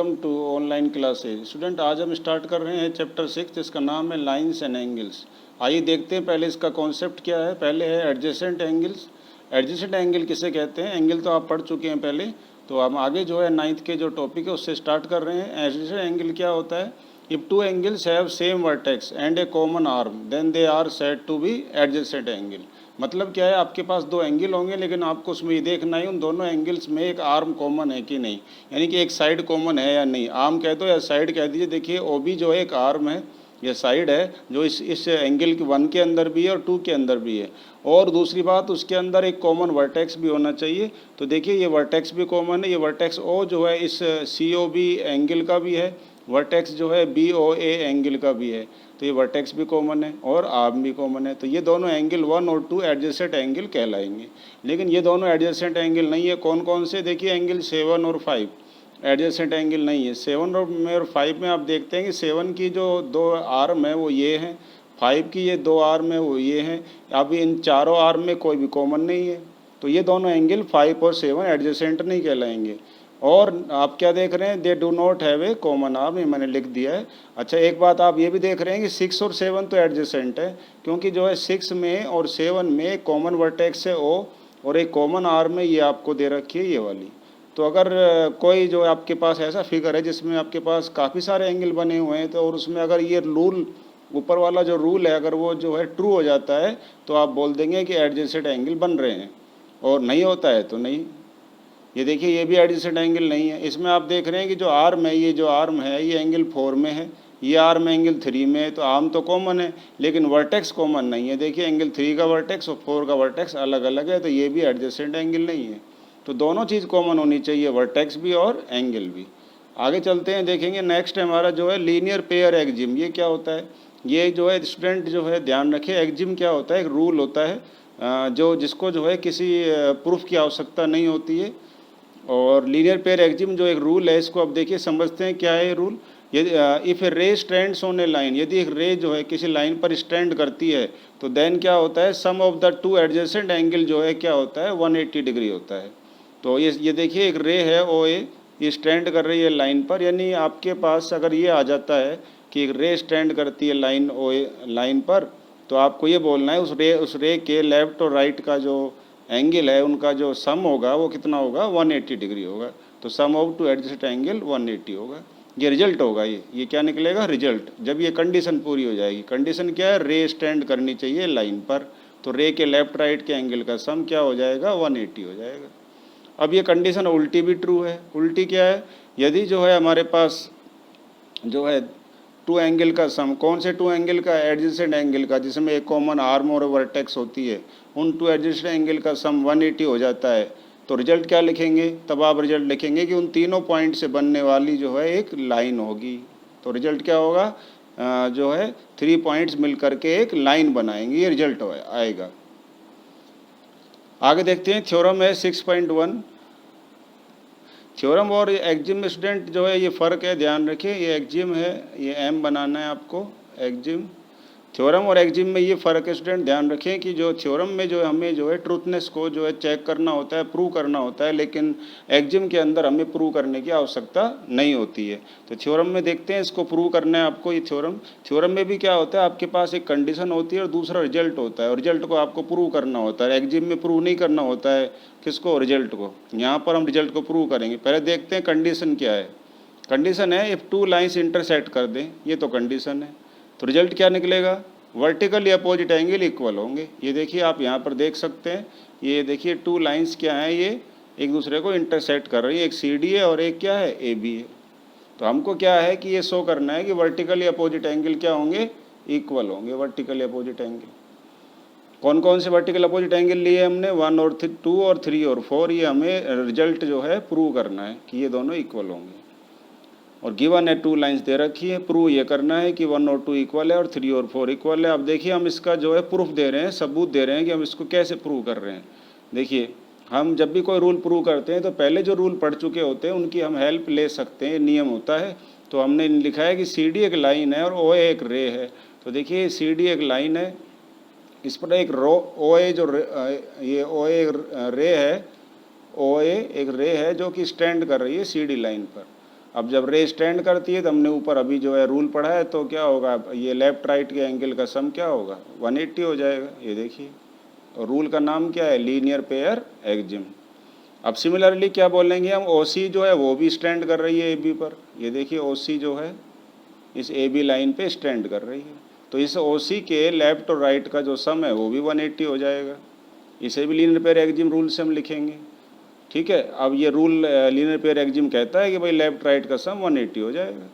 Welcome to online classes. Student, आज हम start कर रहे हैं चैप्टर 6 जिसका नाम है लाइंस एंड एंगल्स। आइए देखते हैं पहले इसका कॉन्सेप्ट क्या है। पहले है एडजेसेंट एंगल्स। एडजेसेंट एंगल किसे कहते हैं? एंगल तो आप पढ़ चुके हैं पहले, तो हम आगे जो है 9th के जो टॉपिक है उससे स्टार्ट कर रहे हैं। एडजेसेंट एंगल क्या होता है? If two angles have same vertex and a common arm then they are said to be adjacent angle. मतलब क्या है, आपके पास दो एंगल होंगे लेकिन आपको उसमें ये देखना है उन दोनों एंगल्स में एक आर्म कॉमन है कि नहीं, यानी कि एक साइड कॉमन है या नहीं। आर्म कह दो या साइड कह दीजिए। देखिए ओ बी जो है एक आर्म है, यह साइड है जो इस एंगल के 1 के अंदर भी है और 2 के अंदर भी है। और दूसरी बात, उसके अंदर एक कॉमन वर्टेक्स भी होना चाहिए। तो देखिए ये वर्टेक्स भी कॉमन है। ये वर्टेक्स ओ जो है इस सी ओ बी एंगल का भी है, वर्टेक्स जो है बी ओ ए एंगल का भी है। तो ये वर्टेक्स भी कॉमन है और आर्म भी कॉमन है। तो ये दोनों एंगल 1 और 2 एडजेसेंट एंगल कहलाएंगे। लेकिन ये दोनों एडजेसेंट एंगल नहीं है। कौन कौन से? देखिए एंगल 7 और 5 एडजेसेंट एंगल नहीं है। 7 और 5 में आप देखते हैं कि 7 की जो दो आर्म है वो ये हैं, 5 की ये दो आर्म है वो ये हैं। अब इन चारों आर्म में कोई भी कॉमन नहीं है, तो ये दोनों एंगल 5 और 7 एडजेसेंट नहीं कहलाएंगे। और आप क्या देख रहे हैं? They do not have a common arm, ये मैंने लिख दिया है। अच्छा, एक बात आप ये भी देख रहे हैं कि 6 और 7 तो एडजेसेंट है, क्योंकि जो है 6 में और 7 में एक कॉमन वर्टेक्स है ओ और एक कॉमन आर्म है, ये आपको दे रखी है ये वाली। तो अगर कोई जो आपके पास ऐसा फिगर है जिसमें आपके पास काफ़ी सारे एंगल बने हुए हैं, तो और उसमें अगर ये रूल ऊपर वाला जो रूल है अगर वो जो है ट्रू हो जाता है तो आप बोल देंगे कि एडजेसेंट एंगल बन रहे हैं, और नहीं होता है तो नहीं। ये देखिए ये भी एडजेसेंट एंगल नहीं है। इसमें आप देख रहे हैं कि जो आर्म है, ये जो आर्म है ये एंगल 4 में है, ये आर्म एंगल 3 में है। तो आर्म तो कॉमन है लेकिन वर्टेक्स कॉमन नहीं है। देखिए एंगल 3 का वर्टेक्स और 4 का वर्टेक्स अलग अलग है, तो ये भी एडजेसेंट एंगल नहीं है। तो दोनों चीज़ कॉमन होनी चाहिए, वर्टेक्स भी और एंगल भी। आगे चलते हैं, देखेंगे नेक्स्ट हमारा जो है लीनियर पेयर एक्जिम। ये क्या होता है? ये जो है स्टूडेंट जो है ध्यान रखें, एक्जिम क्या होता है? एक रूल होता है जो जिसको जो है किसी प्रूफ की आवश्यकता नहीं होती है। और लीनियर पेयर एक्जिम जो एक रूल है, इसको अब देखिए समझते हैं क्या है ये रूल। यदि इफ़ ए रे स्टैंड्स ऑन ए लाइन, यदि एक रे जो है किसी लाइन पर स्टैंड करती है तो देन क्या होता है? Sum of the two adjacent angle जो है क्या होता है? 180 डिग्री होता है। तो ये देखिए एक रे है ओ ए, ये स्टैंड कर रही है लाइन पर, यानी आपके पास अगर ये आ जाता है कि एक रे स्टैंड करती है लाइन ओ ए लाइन पर, तो आपको ये बोलना है उस रे के लेफ्ट और राइट का जो एंगल है उनका जो सम होगा वो कितना होगा? 180 डिग्री होगा। तो सम ऑफ टू एडजेसेंट एंगल 180 होगा। ये रिजल्ट होगा। ये क्या निकलेगा? रिजल्ट, जब ये कंडीशन पूरी हो जाएगी। कंडीशन क्या है? रे स्टैंड करनी चाहिए लाइन पर, तो रे के लेफ्ट राइट के एंगल का सम क्या हो जाएगा? 180 हो जाएगा। अब ये कंडीशन उल्टी भी ट्रू है। उल्टी क्या है? यदि जो है हमारे पास जो है टू एंगल का सम, कौन से टू एंगल का? एडजेसेंट एंगल का, जिसमें एक कॉमन आर्म और वर्टेक्स होती है, उन टू एडजेसेंट एंगल का सम 180 हो जाता है। तो रिजल्ट क्या लिखेंगे? तब आप रिजल्ट लिखेंगे कि उन तीनों पॉइंट से बनने वाली जो है एक लाइन होगी। तो रिजल्ट क्या होगा? जो है 3 पॉइंट्स मिल करके एक लाइन बनाएंगे, ये रिजल्ट आएगा। आगे देखते हैं, थ्योरम है 6.1। थ्योरम और एक्जिम स्टूडेंट जो है ये फ़र्क है, ध्यान रखिए। ये एक्जिम है, ये एम बनाना है आपको। एक्जिम, थ्योरम और एक्जिम में ये फ़र्क है स्टूडेंट, ध्यान रखें कि जो थ्योरम में जो हमें जो है ट्रूथनेस को जो है चेक करना होता है, प्रूव करना होता है, लेकिन एक्जिम के अंदर हमें प्रूव करने की आवश्यकता नहीं होती है। तो थ्योरम में देखते हैं, इसको प्रूव करना है आपको। ये थ्योरम में भी क्या होता है? आपके पास एक कंडीशन होती है और दूसरा रिजल्ट होता है, और रिजल्ट को आपको प्रूव करना होता है। एक्जिम में प्रूव नहीं करना होता है किसको? रिजल्ट को। यहाँ पर हम रिजल्ट को प्रूव करेंगे। पहले देखते हैं कंडीशन क्या है। कंडीशन है इफ़ टू लाइन्स इंटरसेक्ट कर दें, ये तो कंडीशन है। तो रिजल्ट क्या निकलेगा? वर्टिकली अपोजिट एंगल इक्वल होंगे। ये देखिए आप यहाँ पर देख सकते हैं, ये देखिए टू लाइंस क्या हैं? ये एक दूसरे को इंटरसेक्ट कर रही है, एक सी डी है और एक क्या है? ए बी है। तो हमको क्या है कि ये शो करना है कि वर्टिकली अपोजिट एंगल क्या होंगे? इक्वल होंगे। वर्टिकली अपोजिट एंगल कौन कौन से वर्टिकल अपोजिट एंगल लिए हमने? 1 और 2 और 3 और 4। ये हमें रिजल्ट जो है प्रूव करना है कि ये दोनों इक्वल होंगे। और गिवन है टू लाइंस दे रखी है, प्रूव ये करना है कि 1 और 2 इक्वल है और 3 और 4 इक्वल है। अब देखिए हम इसका जो है प्रूफ दे रहे हैं, सबूत दे रहे हैं कि हम इसको कैसे प्रूव कर रहे हैं। देखिए हम जब भी कोई रूल प्रूव करते हैं तो पहले जो रूल पढ़ चुके होते हैं उनकी हम हेल्प ले सकते हैं, नियम होता है। तो हमने लिखा है कि सी डी एक लाइन है और ओ ए एक रे है। तो देखिए सी डी एक लाइन है, इस पर एक ओ ए जो ये ओ ए रे है, ओ ए एक रे है जो कि स्टैंड कर रही है सी डी लाइन पर। अब जब रे स्टैंड करती है तो हमने ऊपर अभी जो है रूल पढ़ा है, तो क्या होगा, ये लेफ्ट राइट के एंगल का सम क्या होगा, 180 हो जाएगा। ये देखिए, और रूल का नाम क्या है, लीनियर पेयर एक्जिम। अब सिमिलरली क्या बोलेंगे हम, ओसी जो है वो भी स्टैंड कर रही है ए बी पर। ये देखिए ओसी जो है इस ए बी लाइन पे स्टैंड कर रही है, तो इस ओसी के लेफ्ट और राइट का जो सम है वो भी 180 हो जाएगा। इसे भी लीनियर पेयर एक्जिम रूल से हम लिखेंगे। ठीक है, अब ये रूल लीनियर पेयर एक्जिम कहता है कि भाई लेफ्ट राइट का सम 180 हो जाएगा।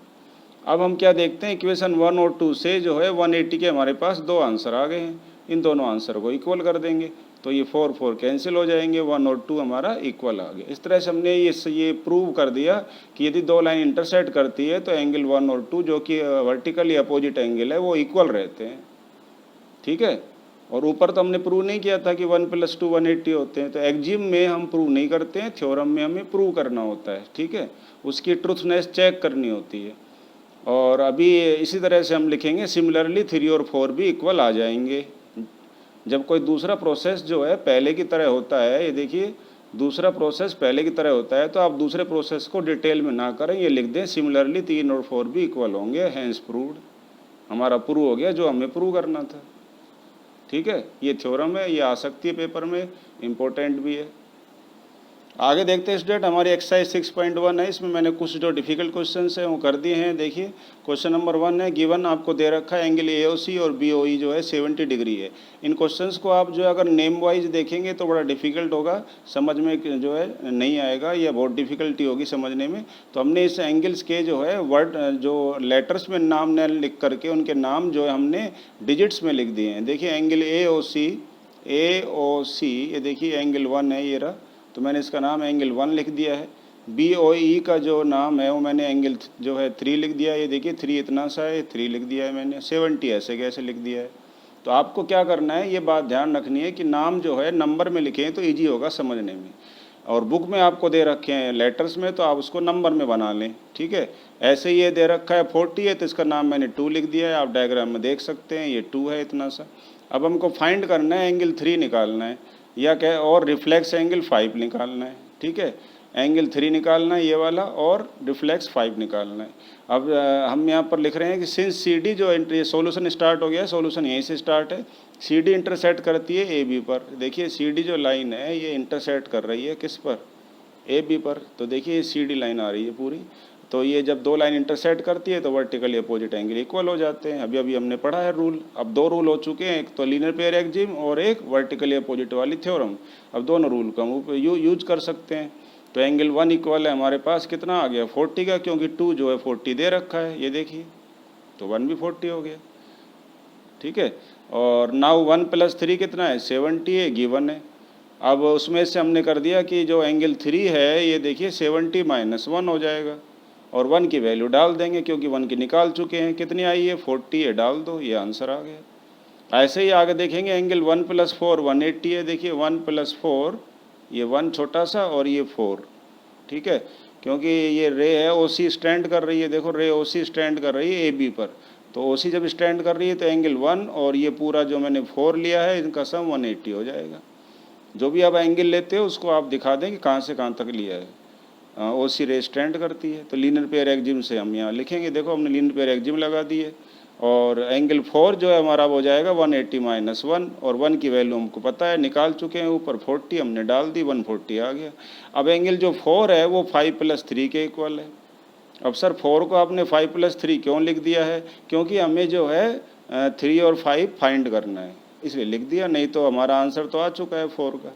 अब हम क्या देखते हैं, इक्वेशन 1 और 2 से जो है 180 के हमारे पास दो आंसर आ गए हैं, इन दोनों आंसर को इक्वल कर देंगे तो ये 4 4 कैंसिल हो जाएंगे, 1 और 2 हमारा इक्वल आ गया। इस तरह से हमने ये प्रूव कर दिया कि यदि दो लाइन इंटरसेक्ट करती है तो एंगल 1 और 2 जो कि वर्टिकली अपोजिट एंगल है वो इक्वल रहते हैं। ठीक है, और ऊपर तो हमने प्रूव नहीं किया था कि 1 + 2 180 होते हैं, तो एक्जिम में हम प्रूव नहीं करते हैं, थ्योरम में हमें प्रूव करना होता है। ठीक है, उसकी ट्रुथनेस चेक करनी होती है। और अभी इसी तरह से हम लिखेंगे, सिमिलरली 3 और 4 भी इक्वल आ जाएंगे। जब कोई दूसरा प्रोसेस जो है पहले की तरह होता है, ये देखिए दूसरा प्रोसेस पहले की तरह होता है, तो आप दूसरे प्रोसेस को डिटेल में ना करें, ये लिख दें सिमिलरली 3 और 4 भी इक्वल होंगे, हैंस प्रूव्ड। हमारा प्रूव हो गया जो हमें प्रूव करना था। ठीक है, ये थ्योरम है, ये आ सकती है पेपर में, इम्पोर्टेंट भी है। आगे देखते हैं स्टूडेंट, हमारी एक्सरसाइज 6.1 है, इसमें मैंने कुछ जो डिफिकल्ट क्वेश्चन हैं वो कर दिए हैं। देखिए क्वेश्चन नंबर 1 है, गिवन आपको दे रखा है एंगल AOC और BOE जो है 70 डिग्री है। इन क्वेश्चंस को आप जो है अगर नेम वाइज देखेंगे तो बड़ा डिफिकल्ट होगा, समझ में जो है नहीं आएगा, या बहुत डिफिकल्टी होगी समझने में। तो हमने इस एंगल्स के जो है वर्ड जो लेटर्स में नाम न लिख करके उनके नाम जो है हमने डिजिट्स में लिख दिए हैं। देखिए एंगल AOC, ये देखिए एंगल 1 है ये रहा, तो मैंने इसका नाम एंगल 1 लिख दिया है। BOE का जो नाम है वो मैंने एंगल जो है 3 लिख दिया है। ये देखिए 3 इतना सा है, 3 लिख दिया है मैंने। 70 ऐसे कैसे लिख दिया है। तो आपको क्या करना है, ये बात ध्यान रखनी है कि नाम जो है नंबर में लिखें तो ईजी होगा समझने में, और बुक में आपको दे रखे हैं लेटर्स में तो आप उसको नंबर में बना लें। ठीक है, ऐसे ये दे रखा है 40 है तो इसका नाम मैंने 2 लिख दिया है, आप डायग्राम में देख सकते हैं, ये 2 है इतना सा। अब हमको फाइंड करना है एंगल 3 निकालना है, या क्या, और रिफ्लेक्स एंगल 5 निकालना है। ठीक है, एंगल 3 निकालना है ये वाला, और रिफ्लेक्स 5 निकालना है। अब हम यहाँ पर लिख रहे हैं कि सिंस CD जो ये सॉल्यूशन स्टार्ट हो गया है, सॉल्यूशन यहीं से स्टार्ट है। CD इंटरसेक्ट करती है AB पर। देखिए CD जो लाइन है ये इंटरसेक्ट कर रही है किस पर, AB पर। तो देखिए ये CD लाइन आ रही है पूरी, तो ये जब दो लाइन इंटरसेक्ट करती है तो वर्टिकली अपोजिट एंगल इक्वल हो जाते हैं। अभी हमने पढ़ा है रूल। अब दो रूल हो चुके हैं, एक तो लीनियर पेयर एक्जिम और एक वर्टिकली अपोजिट वाली थ्योरम। अब दोनों रूल का हम यूज कर सकते हैं। तो एंगल 1 इक्वल है हमारे पास कितना आ गया, 40 का, क्योंकि 2 जो है 40 दे रखा है, ये देखिए, तो 1 भी 40 हो गया। ठीक है, और नाउ 1 + 3 कितना है, 70 है, गिवन है। अब उसमें से हमने कर दिया कि जो एंगल 3 है ये देखिए 70 - 1 हो जाएगा, और 1 की वैल्यू डाल देंगे क्योंकि 1 की निकाल चुके हैं। कितनी आई है, 40 है, डाल दो, ये आंसर आ गया। ऐसे ही आगे देखेंगे एंगल 1 + 4 180 है। देखिए 1 + 4, ये 1 छोटा सा और ये 4। ठीक है, क्योंकि ये रे है OC स्टैंड कर रही है, देखो रे OC स्टैंड कर रही है AB पर, तो OC जब स्टैंड कर रही है तो एंगल 1 और ये पूरा जो मैंने 4 लिया है इनका सम 180 हो जाएगा। जो भी आप एंगल लेते हो उसको आप दिखा दें कि कहाँ से कहाँ तक लिया है। OC रे स्टैंड करती है, तो लीनियर पेयर एक्जिम से हम यहाँ लिखेंगे। देखो हमने लीनियर पेयर एक्जिम लगा दी है, और एंगल 4 जो है हमारा हो जाएगा 180 - 1, और 1 की वैल्यू हमको पता है, निकाल चुके हैं ऊपर, 40 हमने डाल दी, 140 आ गया। अब एंगल जो 4 है वो 5 + 3 के इक्वल है। अब सर 4 को आपने 5 + 3 क्यों लिख दिया है, क्योंकि हमें जो है 3 और 5 फाइंड करना है, इसलिए लिख दिया, नहीं तो हमारा आंसर तो आ चुका है 4 का।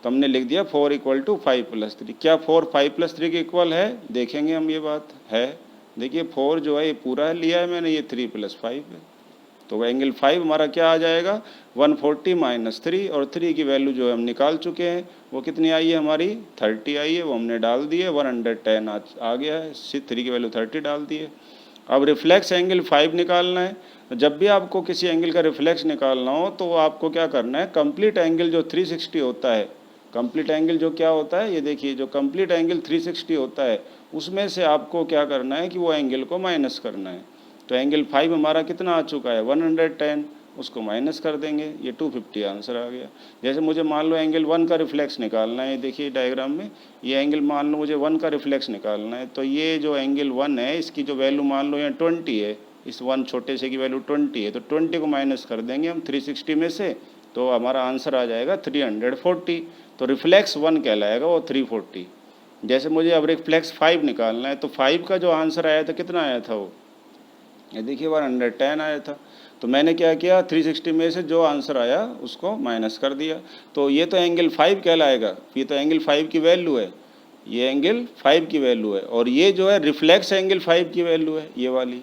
तो हमने लिख दिया 4 = 5 + 3। क्या 4 5 + 3 के इक्वल है, देखेंगे हम, ये बात है। देखिए 4 जो है ये पूरा लिया है मैंने, ये 3 + 5 है, तो एंगल 5 हमारा क्या आ जाएगा, 140 - 3, और 3 की वैल्यू जो है हम निकाल चुके हैं, वो कितनी आई है हमारी, 30 आई है, वो हमने डाल दी है, 110 आ गया है, 3 की वैल्यू 30 डाल दी है। अब रिफ्लेक्स एंगल 5 निकालना है। तो जब भी आपको किसी एंगल का रिफ्लेक्स निकालना हो तो आपको क्या करना है, कंप्लीट एंगल जो 360 होता है, कंप्लीट एंगल जो क्या होता है, ये देखिए जो कंप्लीट एंगल 360 होता है उसमें से आपको क्या करना है कि वो एंगल को माइनस करना है। तो एंगल 5 हमारा कितना आ चुका है, 110, उसको माइनस कर देंगे, ये 250 आंसर आ गया। जैसे मुझे मान लो एंगल 1 का रिफ्लेक्स निकालना है, देखिए डायग्राम में ये एंगल मान लो मुझे 1 का रिफ्लेक्स निकालना है, तो ये जो एंगल 1 है इसकी जो वैल्यू मान लो यहाँ 20 है, इस 1 छोटे से की वैल्यू 20 है, तो 20 को माइनस कर देंगे हम 360 में से, तो हमारा आंसर आ जाएगा 340। तो रिफ्लेक्स 1 कहलाएगा वो 340। जैसे मुझे अब रिफ्लेक्स 5 निकालना है, तो 5 का जो आंसर आया था कितना आया था वो, ये देखिए 110 आया था। तो मैंने क्या किया, 360 में से जो आंसर आया उसको माइनस कर दिया, तो ये तो एंगल 5 कहलाएगा, ये तो एंगल 5 की वैल्यू है, ये एंगल 5 की वैल्यू है, और ये जो है रिफ्लेक्स एंगल 5 की वैल्यू है, ये वाली,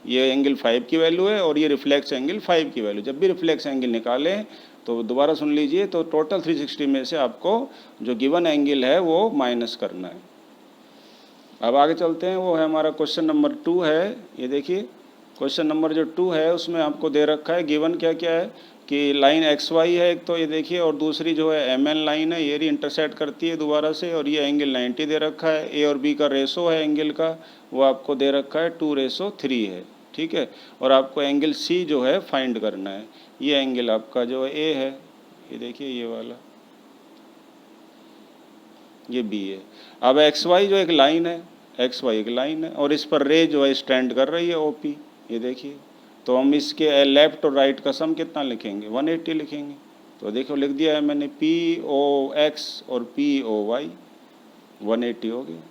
ये एंगल 5 की वैल्यू है और ये रिफ्लेक्स एंगल 5 की वैल्यू। जब भी रिफ्लेक्स एंगल निकालें तो दोबारा सुन लीजिए, तो टोटल 360 में से आपको जो गिवन एंगल है वो माइनस करना है। अब आगे चलते हैं, वो है हमारा क्वेश्चन नंबर 2 है। ये देखिए क्वेश्चन नंबर जो 2 है उसमें आपको दे रखा है गिवन क्या क्या है कि लाइन एक्स वाई है एक, तो ये देखिए, और दूसरी जो है एम एन लाइन है, ये भी इंटरसेक्ट करती है दोबारा से, और ये एंगल 90 दे रखा है। ए और बी का रेशो है एंगल का, वो आपको दे रखा है 2:3 है, ठीक है। और आपको एंगल सी जो है फाइंड करना है। ये एंगल आपका जो है ए है, ये देखिए ये वाला, ये बी है। अब एक्स वाई जो एक लाइन है, एक्स वाई एक लाइन है, और इस पर रे जो है स्टैंड कर रही है ओपी, ये देखिए। तो हम इसके लेफ्ट और राइट का सम कितना लिखेंगे, 180 लिखेंगे। तो देखो लिख दिया है मैंने, पी ओ एक्स और पी ओ वाई 180 हो गया।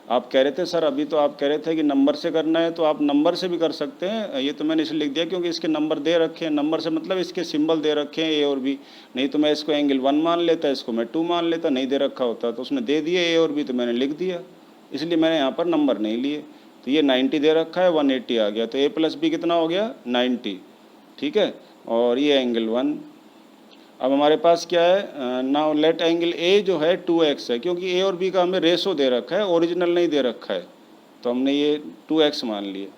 आप कह रहे थे सर अभी तो आप कह रहे थे कि नंबर से करना है, तो आप नंबर से भी कर सकते हैं। ये तो मैंने इसलिए लिख दिया क्योंकि इसके नंबर दे रखे हैं, नंबर से मतलब इसके सिंबल दे रखे हैं ए और बी। नहीं तो मैं इसको एंगल 1 मान लेता, इसको मैं 2 मान लेता, नहीं दे रखा होता, तो उसने दे दिए ए और बी तो मैंने लिख दिया, इसलिए मैंने यहाँ पर नंबर नहीं लिए। तो ये 90 दे रखा है, 180 आ गया, तो ए प्लस बी कितना हो गया 90, ठीक है। और ये एंगल 1। अब हमारे पास क्या है, नाउ लेट एंगल ए जो है 2x है, क्योंकि ए और बी का हमें रेशो दे रखा है, ओरिजिनल नहीं दे रखा है, तो हमने ये 2x मान लिया।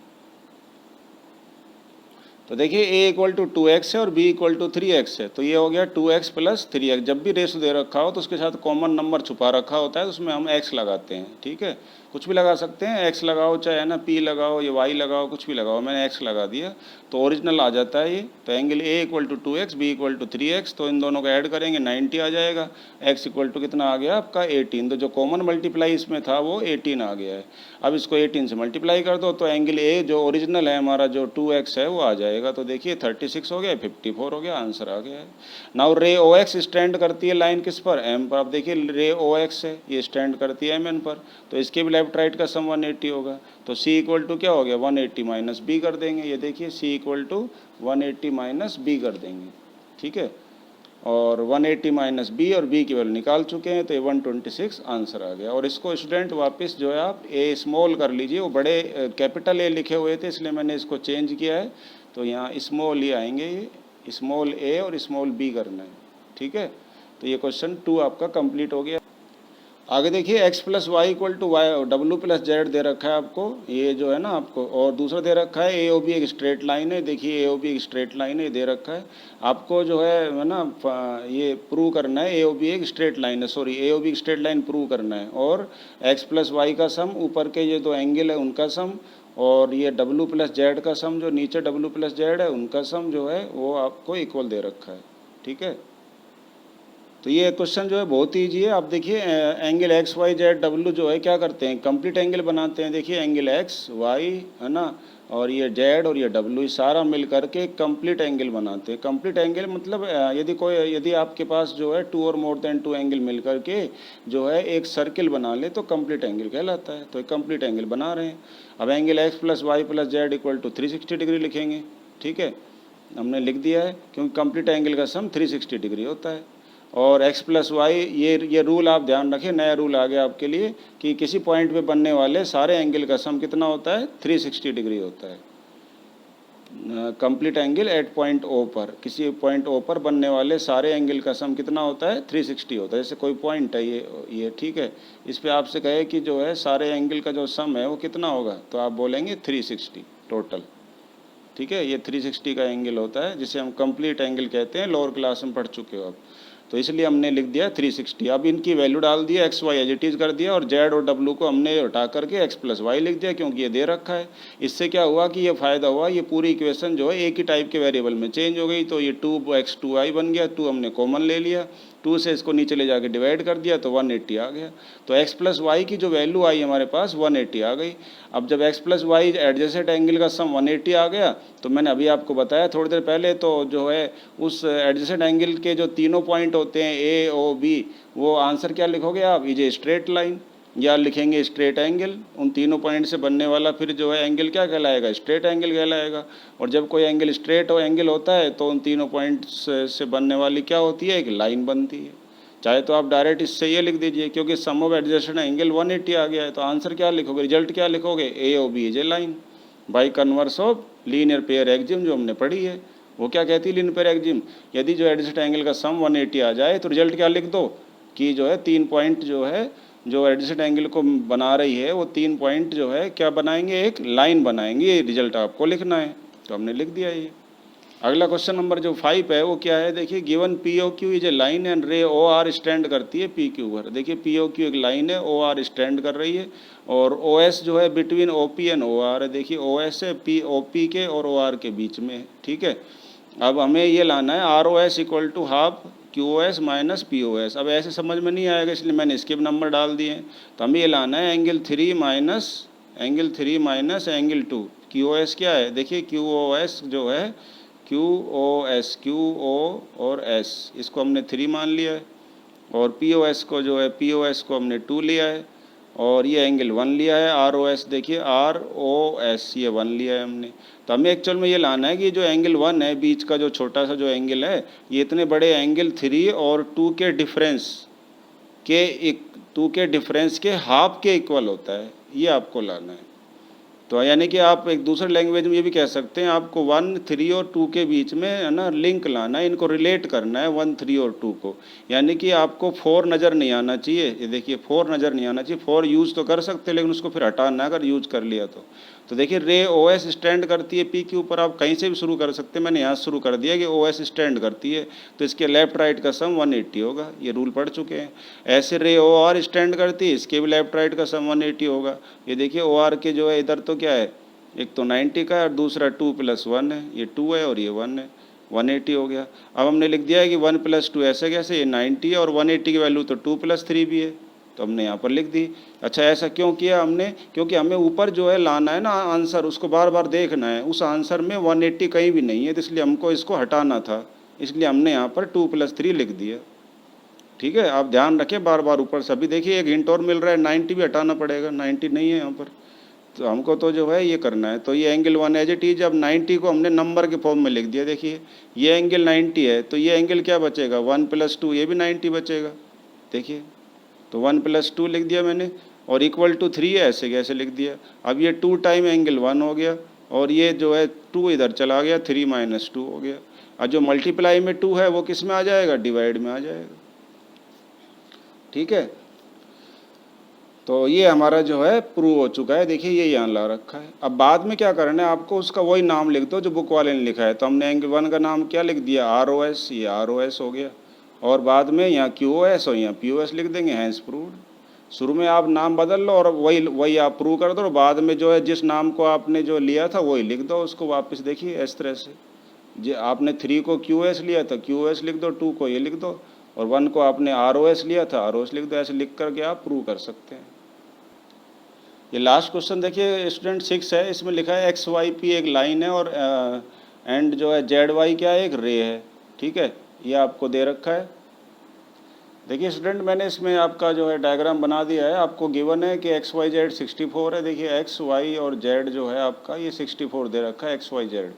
तो देखिए a इक्वल टू 2x है और b इक्वल टू 3x है, तो ये हो गया 2x प्लस 3x। जब भी रेशो दे रखा हो तो उसके साथ कॉमन नंबर छुपा रखा होता है, तो उसमें हम x लगाते हैं, ठीक है। कुछ भी लगा सकते हैं, x लगाओ चाहे है ना p लगाओ या y लगाओ, कुछ भी लगाओ, मैंने x लगा दिया तो ओरिजिनल आ जाता है ये। तो angle a equal to 2x, b equal to 3x, तो इन दोनों को ऐड करेंगे 90 आ जाएगा। x इक्वल टू कितना आ गया आपका 18, तो जो कॉमन मल्टीप्लाई इसमें था वो 18 आ गया है। अब इसको 18 से मल्टीप्लाई कर दो तो एंगल a जो ओरिजिनल है हमारा जो 2x है वो आ जाएगा। तो देखिए 36 हो गया, 54 हो गया, आंसर आ गया है। नाउ रे ओ एक्स स्टैंड करती है लाइन किस पर, एम पर। अब देखिए रे ओ एक्स है, ये स्टैंड करती है एम एन पर, तो इसके भी लेफ्ट राइट का सम 180 होगा। तो सी इक्वल टू क्या हो गया 180 माइनस बी कर देंगे, ये देखिए सी इक्वल टू 180 माइनस बी कर देंगे, ठीक है। और 180 माइनस बी और बी की वैल्यू निकाल चुके हैं, तो ये 126 आंसर आ गया। और इसको स्टूडेंट वापस जो है आप ए स्मॉल कर लीजिए, वो बड़े कैपिटल ए लिखे हुए थे इसलिए मैंने इसको चेंज किया है, तो यहाँ स्मॉल ही आएंगे, ये स्मॉल ए और स्मॉल बी करना है, ठीक है। तो ये क्वेश्चन 2 आपका कंप्लीट हो गया। आगे देखिए x plus y equal to y, डब्ल्यू प्लस जेड दे रखा है आपको, ये जो है ना आपको, और दूसरा दे रखा है ए ओ बी एक स्ट्रेट लाइन है। देखिए ए ओ बी एक स्ट्रेट लाइन है, दे रखा है आपको जो है ना, ये प्रूव करना है ए ओ बी एक स्ट्रेट लाइन है, सॉरी ए ओ बी एक स्ट्रेट लाइन प्रूव करना है। और x प्लस वाई का सम, ऊपर के ये दो एंगल है उनका सम, और ये डब्ल्यू प्लस जेड का सम, जो नीचे डब्ल्यू प्लस जेड है उनका सम जो है वो आपको इक्वल दे रखा है, ठीक है। तो ये क्वेश्चन जो है बहुत ईजी है। आप देखिए एंगल एक्स वाई जेड डब्ल्यू जो है क्या करते हैं, कंप्लीट एंगल बनाते हैं। देखिए एंगल एक्स वाई है ना, और ये जेड और ये डब्ल्यू सारा मिल करके एक कंप्लीट एंगल बनाते हैं। कंप्लीट एंगल मतलब यदि आपके पास जो है 2 और मोर देन 2 एंगल मिल करके जो है एक सर्किल बना ले तो कंप्लीट एंगल कहलाता है। तो एक कंप्लीट एंगल बना रहे हैं। अब angle x plus y plus z equal to 360 degree लिखेंगे, ठीक है, हमने लिख दिया है क्योंकि कंप्लीट एंगल का सम 360 डिग्री होता है। और x प्लस वाई, ये रूल आप ध्यान रखें, नया रूल आ गया आपके लिए कि किसी पॉइंट पे बनने वाले सारे एंगल का सम कितना होता है 360 डिग्री होता है। Complete angle at point O पर, किसी पॉइंट ओ पर बनने वाले सारे एंगल का सम कितना होता है 360 होता है। जैसे कोई पॉइंट है ये ठीक है, इस पे आपसे कहे कि जो है सारे एंगल का जो सम है वो कितना होगा, तो आप बोलेंगे 360 टोटल, ठीक है। ये 360 का एंगल होता है जिसे हम कंप्लीट एंगल कहते हैं, लोअर क्लास में पढ़ चुके हो आप। तो इसलिए हमने लिख दिया 360। अब इनकी वैल्यू डाल दिया, x y as it is कर दिया, और जेड और डब्ल्यू को हमने हटा करके एक्स प्लस वाई लिख दिया, क्योंकि ये दे रखा है। इससे क्या हुआ कि ये फ़ायदा हुआ, ये पूरी इक्वेशन जो है एक ही टाइप के वेरिएबल में चेंज हो गई। तो ये 2x 2y बन गया, 2 हमने कॉमन ले लिया, 2 से इसको नीचे ले जाके डिवाइड कर दिया तो 180 आ गया। तो x प्लस वाई की जो वैल्यू आई हमारे पास 180 आ गई। अब जब x plus y adjacent angle का सम 180 आ गया, तो मैंने अभी आपको बताया थोड़ी देर पहले, तो जो है उस एडजेसेंट एंगल के जो तीनों पॉइंट होते हैं ए ओ बी, वो आंसर क्या लिखोगे आप, इज ए स्ट्रेट लाइन, या लिखेंगे स्ट्रेट एंगल। उन तीनों पॉइंट से बनने वाला फिर जो है एंगल क्या कहलाएगा, स्ट्रेट एंगल कहलाएगा। और जब कोई एंगल स्ट्रेट और एंगल होता है तो उन तीनों पॉइंट से बनने वाली क्या होती है, एक लाइन बनती है। चाहे तो आप डायरेक्ट इससे ये लिख दीजिए, क्योंकि सम ऑफ एडजेसेंट एंगल 180 आ गया है, तो आंसर क्या लिखोगे, रिजल्ट क्या लिखोगे, A O B is a line by converse of linear pair axiom, जो हमने पढ़ी है। वो क्या कहती है लीनियर पेयर एक्जिम, यदि जो एडजेसेंट एंगल का सम 180 आ जाए तो रिजल्ट क्या लिख दो, कि जो है 3 पॉइंट जो है जो एडजेसेंट एंगल को बना रही है, वो 3 पॉइंट जो है क्या बनाएंगे, एक लाइन बनाएंगे। ये रिजल्ट आपको लिखना है, तो हमने लिख दिया ये। अगला क्वेश्चन नंबर जो 5 है वो क्या है, देखिए given P O Q is a line and ray O are stand करती है पी क्यू पर। देखिए पी ओ क्यू एक लाइन है, ओ आर स्टैंड कर रही है, और ओ एस जो है between O P and O R है। देखिए ओ एस है पी ओ पी के और ओ आर के बीच में है, ठीक है। अब हमें ये लाना है R O S equal to half Q O S minus P O S. अब ऐसे समझ में नहीं आएगा, इसलिए मैंने इसके भी नंबर डाल दिए हैं। तो हमें ये लाना है angle 3 minus angle 2। Q O S क्या है, देखिए क्यू ओ एस जो है Q O S, Q O और एस, इसको हमने 3 मान लिया है, और पी ओ एस को जो है पी ओ एस को हमने 2 लिया है, और ये एंगल 1 लिया है। आर ओ एस देखिए आर ओ एस ये 1 लिया है हमने। तो हमें एक्चुअल में ये लाना है कि जो एंगल 1 है, बीच का जो छोटा सा जो एंगल है, ये इतने बड़े एंगल 3 और 2 के डिफरेंस के 2 के डिफरेंस के हाफ के इक्वल होता है, ये आपको लाना है। तो यानी कि आप एक दूसरे लैंग्वेज में ये भी कह सकते हैं, आपको 1, 3 और 2 के बीच में है ना लिंक लाना है, इनको रिलेट करना है 1, 3 और 2 को। यानी कि आपको 4 नज़र नहीं आना चाहिए, ये देखिए 4 नज़र नहीं आना चाहिए। 4 यूज़ तो कर सकते हैं, लेकिन उसको फिर हटाना अगर यूज़ कर लिया तो देखिए रे ओ एस स्टैंड करती है पी के ऊपर। आप कहीं से भी शुरू कर सकते हैं, मैंने यहाँ शुरू कर दिया कि ओ एस स्टैंड करती है, तो इसके लेफ्ट राइट का सम 180 होगा, ये रूल पढ़ चुके हैं। ऐसे रे ओ आर स्टैंड करती है, इसके भी लेफ्ट राइट का सम 180 होगा। ये देखिए ओ आर के जो है इधर तो क्या है, एक तो 90 का है और दूसरा 2 + 1 है, ये 2 है और ये 1 है, 180 हो गया। अब हमने लिख दिया है कि 1 + 2 ऐसे कैसे, ये 90 है और 180 की वैल्यू तो 2 + 3 भी है, तो हमने यहाँ पर लिख दी। अच्छा ऐसा क्यों किया हमने, क्योंकि हमें ऊपर जो है लाना है ना आंसर, उसको बार बार देखना है। उस आंसर में 180 कहीं भी नहीं है, तो इसलिए हमको इसको हटाना था, इसलिए हमने यहाँ पर 2 + 3 लिख दिया। ठीक है, आप ध्यान रखें बार बार ऊपर सभी। देखिए एक हिंट और मिल रहा है, 90 भी हटाना पड़ेगा, 90 नहीं है यहाँ पर, तो हमको तो जो है ये करना है। तो ये एंगल 1 एज इट इज, अब 90 को हमने नंबर के फॉर्म में लिख दिया। देखिए ये एंगल 90 है, तो ये एंगल क्या बचेगा, 1 + 2, ये भी 90 बचेगा। देखिए तो 1 + 2 लिख दिया मैंने, और इक्वल टू 3 है, ऐसे कैसे लिख दिया। अब ये 2 टाइम एंगल 1 हो गया, और ये जो है 2 इधर चला गया, 3 - 2 हो गया। और जो मल्टीप्लाई में 2 है वो किस में आ जाएगा, डिवाइड में आ जाएगा। ठीक है, तो ये हमारा जो है प्रूव हो चुका है। देखिए ये यहाँ ला रखा है। अब बाद में क्या करना है आपको, उसका वही नाम लिख दो जो बुक वाले ने लिखा है। तो हमने एंगल 1 का नाम क्या लिख दिया, आर ओ एस, ये आर ओ एस हो गया, और बाद में यहाँ क्यू ओ एस और यहाँ पी ओ एस लिख देंगे, हैंस प्रूव्ड। शुरू में आप नाम बदल लो और वही आप प्रूव कर दो, और बाद में जो है जिस नाम को आपने जो लिया था वही लिख दो उसको वापस। देखिए इस तरह से, जो आपने 3 को क्यू एस लिया था क्यू एस लिख दो, 2 को ये लिख दो, और 1 को आपने आर ओ एस लिया था आर ओ एस लिख दो। ऐसे लिख करके आप प्रूव कर सकते हैं। ये लास्ट क्वेश्चन देखिए स्टूडेंट 6 है, इसमें लिखा है एक्स वाई पी एक लाइन है, और एंड जो है जेड वाई क्या है, एक रे है। ठीक है, ये आपको दे रखा है। देखिए स्टूडेंट मैंने इसमें आपका जो है डायग्राम बना दिया है। आपको गिवन है कि एक्स वाई जेड 64 है। देखिए एक्स वाई और जेड जो है आपका ये 64 दे रखा है, एक्स वाई जेड,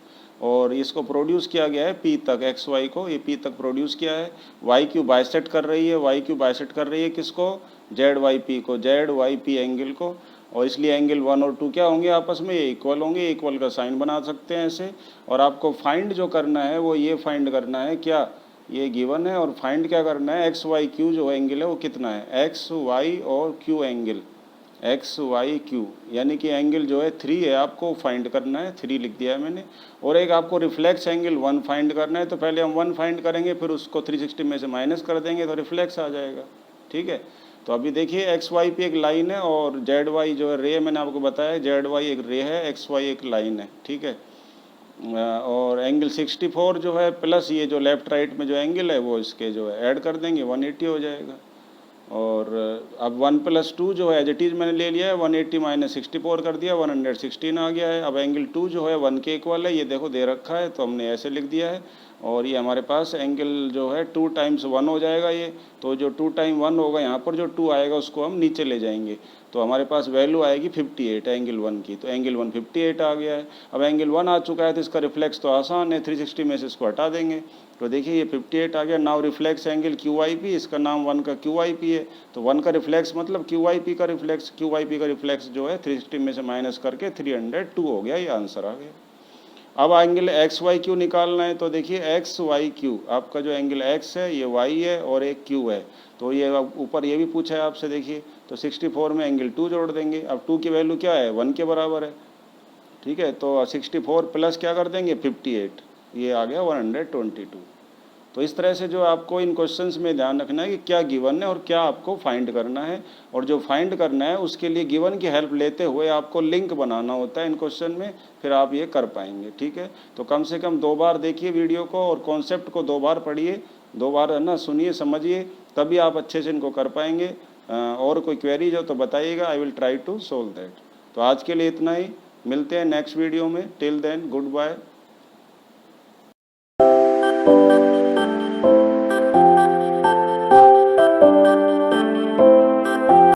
और इसको प्रोड्यूस किया गया है पी तक, एक्स वाई को ये पी तक प्रोड्यूस किया है। वाई क्यू बाइसेक्ट कर रही है, वाई क्यू बाइसेक्ट कर रही है किसको, जेड वाई पी को, जेड वाई पी एंगल को, और इसलिए एंगल 1 और 2 क्या होंगे आपस में, ये इक्वल होंगे। इक्वल का साइन बना सकते हैं ऐसे। और आपको फाइंड जो करना है वो ये फाइंड करना है क्या, ये गिवन है, और फाइंड क्या करना है, एक्स वाई क्यू जो एंगल है वो कितना है, एक्स वाई और Q angle x Y Q, यानी कि एंगल जो है 3 है, आपको फाइंड करना है, 3 लिख दिया है मैंने। और एक आपको रिफ्लेक्स एंगल 1 फाइंड करना है, तो पहले हम 1 फाइंड करेंगे, फिर उसको 360 में से माइनस कर देंगे तो रिफ्लेक्स आ जाएगा। ठीक है, तो अभी देखिए एक्स वाई पे एक लाइन है और जेड वाई जो है रे, मैंने आपको बताया जेड वाई एक रे है, एक्स वाई एक लाइन है। ठीक है, और एंगल 64 जो है प्लस ये जो लेफ़्ट राइट में जो एंगल है वो इसके जो है ऐड कर देंगे, 180 हो जाएगा। और अब 1 + 2 जो है एज इट इज़ मैंने ले लिया है, 180 - 64 कर दिया, 116 आ गया है। अब एंगल 2 जो है 1 के इक्वल है, ये देखो दे रखा है, तो हमने ऐसे लिख दिया है। और ये हमारे पास एंगल जो है 2 × 1 हो जाएगा ये, तो जो 2 × 1 होगा, यहाँ पर जो 2 आएगा उसको हम नीचे ले जाएंगे, तो हमारे पास वैल्यू आएगी 58 एंगल 1 की। तो एंगल 1 58 आ गया है। अब एंगल 1 आ चुका है तो इसका रिफ्लेक्स तो आसान है, 360 में से इसको हटा देंगे, तो देखिए ये 58 आ गया। Now reflex angle Q I P, इसका नाम 1 का क्यू आई पी है, तो 1 का रिफ्लेक्स मतलब क्यू आई पी का रिफ्लेक्स, क्यू आई पी का रिफ्लेक्स जो है 360 में से माइनस करके 302 हो गया, ये आंसर आ गया। अब एंगल एक्स वाई क्यू निकालना है, तो देखिए एक्स वाई क्यू, आपका जो एंगल एक्स है ये वाई है और एक क्यू है, तो ये ऊपर ये भी पूछा है आपसे, देखिए तो 64 में एंगल 2 जोड़ देंगे। अब 2 की वैल्यू क्या है, 1 के बराबर है। ठीक है, तो 64 प्लस क्या कर देंगे 58, ये आ गया 122। तो इस तरह से जो आपको इन क्वेश्चंस में ध्यान रखना है कि क्या गिवन है और क्या आपको फाइंड करना है, और जो फाइंड करना है उसके लिए गिवन की हेल्प लेते हुए आपको लिंक बनाना होता है इन क्वेश्चन में, फिर आप ये कर पाएंगे। ठीक है, तो कम से कम 2 बार देखिए वीडियो को और कॉन्सेप्ट को 2 बार पढ़िए, 2 बार है ना सुनिए समझिए, तभी आप अच्छे से इनको कर पाएंगे। और कोई क्वेरीज हो तो बताइएगा, I will try to solve that. तो आज के लिए इतना ही, मिलते हैं नेक्स्ट वीडियो में। Till then good bye.